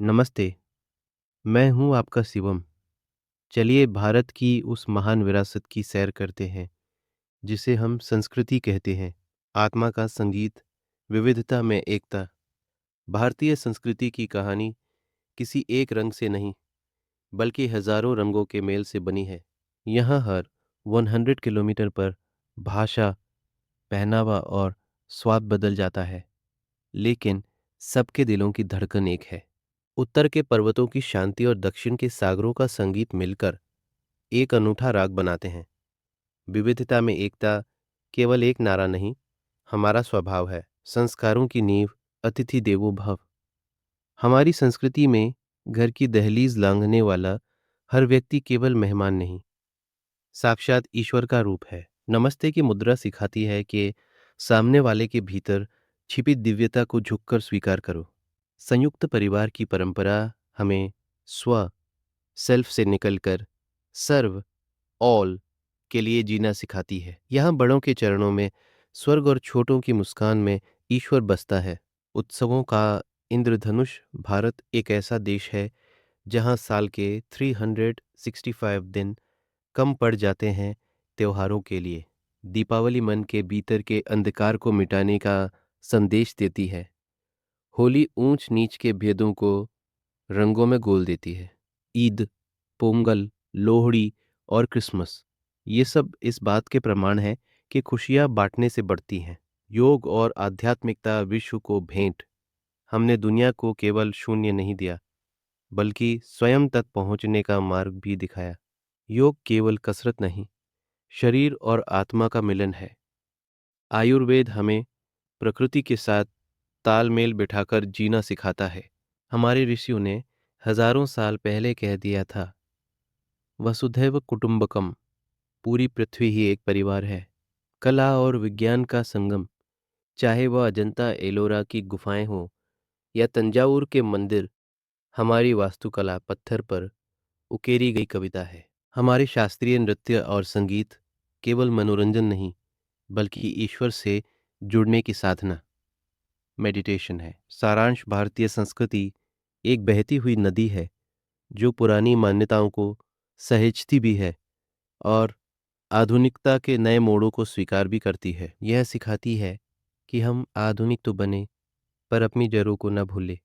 नमस्ते, मैं हूँ आपका शिवम। चलिए भारत की उस महान विरासत की सैर करते हैं, जिसे हम संस्कृति कहते हैं। आत्मा का संगीत, विविधता में एकता। भारतीय संस्कृति की कहानी किसी एक रंग से नहीं, बल्कि हजारों रंगों के मेल से बनी है। यहाँ हर 100 किलोमीटर पर भाषा, पहनावा और स्वाद बदल जाता है, लेकिन सबके दिलों की धड़कन एक है। उत्तर के पर्वतों की शांति और दक्षिण के सागरों का संगीत मिलकर एक अनूठा राग बनाते हैं। विविधता में एकता केवल एक नारा नहीं, हमारा स्वभाव है। संस्कारों की नींव, अतिथि देवो भव। हमारी संस्कृति में घर की दहलीज लांघने वाला हर व्यक्ति केवल मेहमान नहीं, साक्षात ईश्वर का रूप है। नमस्ते की मुद्रा सिखाती है कि सामने वाले के भीतर छिपी दिव्यता को झुककर स्वीकार करो। संयुक्त परिवार की परंपरा हमें स्व सेल्फ से निकलकर सर्व ऑल के लिए जीना सिखाती है। यहाँ बड़ों के चरणों में स्वर्ग और छोटों की मुस्कान में ईश्वर बसता है। उत्सवों का इंद्रधनुष। भारत एक ऐसा देश है जहाँ साल के 365 दिन कम पड़ जाते हैं त्योहारों के लिए। दीपावली मन के भीतर के अंधकार को मिटाने का संदेश देती है। होली ऊंच नीच के भेदों को रंगों में घोल देती है। ईद, पोंगल, लोहड़ी और क्रिसमस, ये सब इस बात के प्रमाण हैं कि खुशियां बांटने से बढ़ती हैं। योग और आध्यात्मिकता विश्व को भेंट। हमने दुनिया को केवल शून्य नहीं दिया, बल्कि स्वयं तक पहुंचने का मार्ग भी दिखाया। योग केवल कसरत नहीं, शरीर और आत्मा का मिलन है। आयुर्वेद हमें प्रकृति के साथ तालमेल बिठाकर जीना सिखाता है। हमारे ऋषियों ने हजारों साल पहले कह दिया था, वसुधैव कुटुंबकम, पूरी पृथ्वी ही एक परिवार है। कला और विज्ञान का संगम, चाहे वह अजंता एलोरा की गुफाएं हों या तंजावुर के मंदिर, हमारी वास्तुकला पत्थर पर उकेरी गई कविता है। हमारे शास्त्रीय नृत्य और संगीत केवल मनोरंजन नहीं, बल्कि ईश्वर से जुड़ने की साधना, मेडिटेशन है। सारांश, भारतीय संस्कृति एक बहती हुई नदी है जो पुरानी मान्यताओं को सहेजती भी है और आधुनिकता के नए मोड़ों को स्वीकार भी करती है। यह सिखाती है कि हम आधुनिक तो बने, पर अपनी जड़ों को न भूलें।